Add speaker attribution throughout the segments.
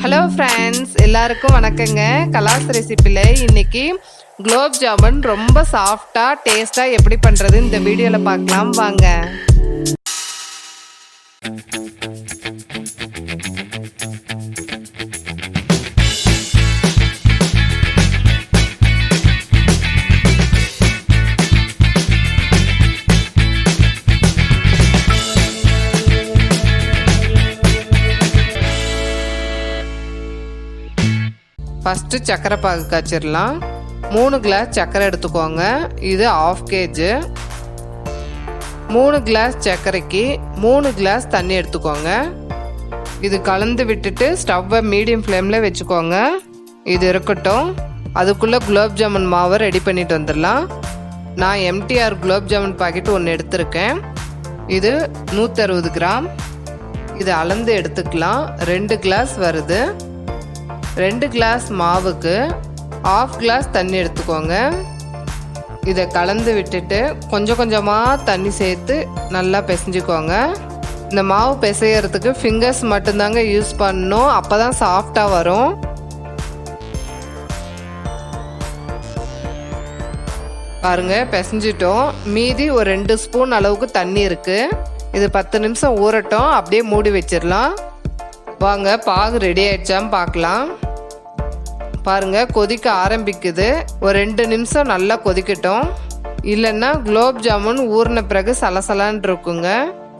Speaker 1: Hello friends, எல்லாருக்கும் வணக்கங்க. கலாஸ் ரெசிபியில் இன்னைக்கு குலோப் ஜாமுன் ரொம்ப சாஃப்டாக டேஸ்ட்டாக எப்படி பண்ணுறது இந்த வீடியோவில் பார்க்கலாம் வாங்க. ஃபஸ்ட்டு சக்கரை பாகு காய்ச்சிடலாம். 3 கிளாஸ் சக்கரை எடுத்துக்கோங்க. இது 1/2 kg. 3 கிளாஸ் சர்க்கரைக்கு 3 கிளாஸ் தண்ணி எடுத்துக்கோங்க. இது கலந்து விட்டுட்டு ஸ்டவ்வை மீடியம் ஃப்ளேமில் வச்சுக்கோங்க. இது இருக்கட்டும். அதுக்குள்ளே குலோப் ஜாமுன் மாவை ரெடி பண்ணிட்டு வந்துடலாம். நான் எம்டிஆர் குலோப் ஜாமுன் பாக்கெட் ஒன்று எடுத்திருக்கேன். இது 160 கிராம். இது அளந்து எடுத்துக்கலாம். 2 கிளாஸ் வருது. 2 கிளாஸ் மாவுக்கு 1/2 கிளாஸ் தண்ணி எடுத்துக்கோங்க. இதை கலந்து விட்டுட்டு கொஞ்சம் கொஞ்சமாக தண்ணி சேர்த்து நல்லா பிசைஞ்சுக்கோங்க. இந்த மாவு பிசையறதுக்கு ஃபிங்கர்ஸ் மட்டும்தாங்க யூஸ் பண்ணணும், அப்போ தான் சாஃப்டாக வரும். பாருங்க, பிசைஞ்சிட்டோம். மீதி ஒரு 2 ஸ்பூன் அளவுக்கு தண்ணி இருக்குது. இது 10 நிமிஷம் ஊறட்டும். அப்படியே மூடி வச்சிடலாம். வாங்க, பாகு ரெடி ஆயிடுச்சான்னு பார்க்கலாம். பாருங்க, கொதிக்க ஆரம்பிக்குது. ஒரு 2 நிமிஷம் நல்லா கொதிக்கட்டும். இல்லைன்னா குலோப் ஜாமுன் ஊறின பிறகு சலசலான்னு இருக்குங்க.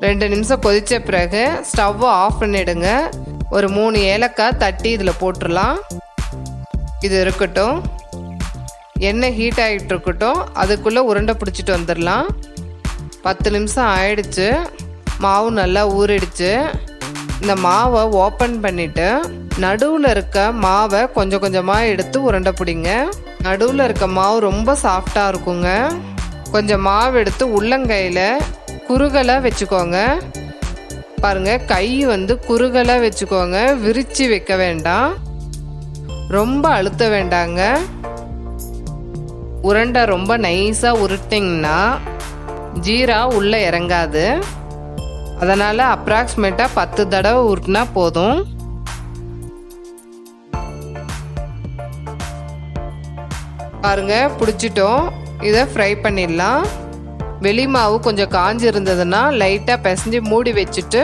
Speaker 1: 2 நிமிஷம் கொதித்த பிறகு ஸ்டவ்வை ஆஃப் பண்ணிடுங்க. ஒரு 3 ஏலக்காய் தட்டி இதில் போட்டுடலாம். இது இருக்கட்டும். எண்ணெய் ஹீட் ஆகிட்டு இருக்கட்டும். அதுக்குள்ளே உருண்டை பிடிச்சிட்டு வந்துடலாம். 10 நிமிஷம் ஆயிடுச்சு. மாவு நல்லா ஊறிடுச்சு. இந்த மாவை ஓப்பன் பண்ணிவிட்டு நடுவில் இருக்க மாவை கொஞ்சம் கொஞ்சமாக எடுத்து உருண்டை பிடிங்க. நடுவில் இருக்க மாவு ரொம்ப சாஃப்டாக இருக்குங்க. கொஞ்சம் மாவு எடுத்து உள்ளங்கையில் குறுகலாக வச்சுக்கோங்க. பாருங்கள், கை குறுகலாக வச்சுக்கோங்க. விரித்து வைக்க வேண்டாம், ரொம்ப அழுத்த வேண்டாங்க. உருண்டை ரொம்ப நைஸாக உருட்டிங்கன்னா ஜீரா உள்ளே இறங்காது. அதனால் அப்ராக்சிமேட்டாக 10 தடவை உருட்டினா போதும். பாருங்க, பிடிச்சிட்டோம். இதை ஃப்ரை பண்ணிடலாம். வெளி மாவு கொஞ்சம் காஞ்சி இருந்ததுன்னா லைட்டாக பிசைஞ்சு மூடி வச்சுட்டு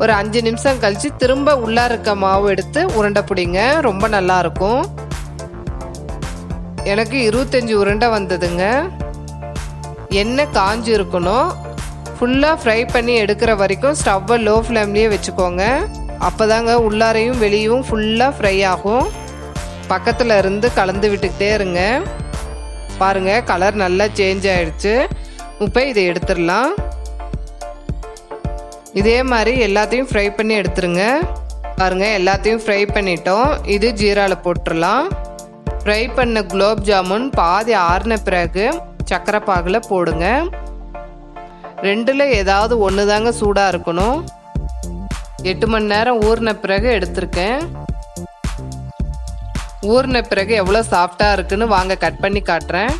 Speaker 1: ஒரு 5 நிமிஷம் கழித்து திரும்ப உள்ளே இருக்க மாவு எடுத்து உருண்டை பிடிங்க. ரொம்ப நல்லாயிருக்கும். எனக்கு 25 உருண்டை வந்ததுங்க. எண்ணெய் காஞ்சி இருக்கணும். ஃபுல்லாக ஃப்ரை பண்ணி எடுக்கிற வரைக்கும் ஸ்டவ்வை லோ ஃப்ளேம்லேயே வச்சுக்கோங்க. அப்போ தாங்க உள்ளாரையும் வெளியும் ஃபுல்லாக ஃப்ரை ஆகும். பக்கத்தில் இருந்து கலந்து விட்டுக்கிட்டே இருங்க. பாருங்கள், கலர் நல்லா சேஞ்ச் ஆகிடுச்சு. இப்போ இதை எடுத்துடலாம். இதே மாதிரி எல்லாத்தையும் ஃப்ரை பண்ணி எடுத்துருங்க. பாருங்கள், எல்லாத்தையும் ஃப்ரை பண்ணிட்டோம். இது ஜீராவில் போட்டுடலாம். ஃப்ரை பண்ண குலோப் ஜாமுன் பாதி ஆறின பிறகு சக்கரை பாகில் போடுங்க. 2ல் ஏதாவது ஒன்று தாங்க சூடாக இருக்கணும். 8 மணி நேரம் ஊறின பிறகு எடுத்திருக்கேன். ஊறின பிறகு எவ்வளோ சாஃப்டாக இருக்குன்னு வாங்க கட் பண்ணி காட்டுறேன்.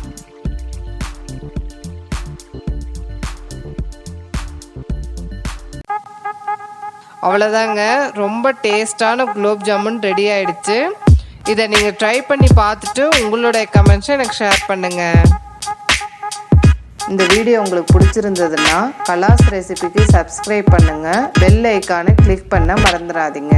Speaker 1: அவ்வளோதாங்க, ரொம்ப டேஸ்டான குலோப் ஜாமுன் ரெடி ஆயிடுச்சு. இதை நீங்கள் ட்ரை பண்ணி பார்த்துட்டு உங்களுடைய கமெண்ட்ஸை எனக்கு ஷேர் பண்ணுங்கள். இந்த வீடியோ உங்களுக்கு பிடிச்சிருந்ததுன்னா கலாஸ் ரெசிபிக்கு சப்ஸ்கிரைப் பண்ணுங்கள். பெல் ஐக்கானை கிளிக் பண்ண மறந்துடாதீங்க.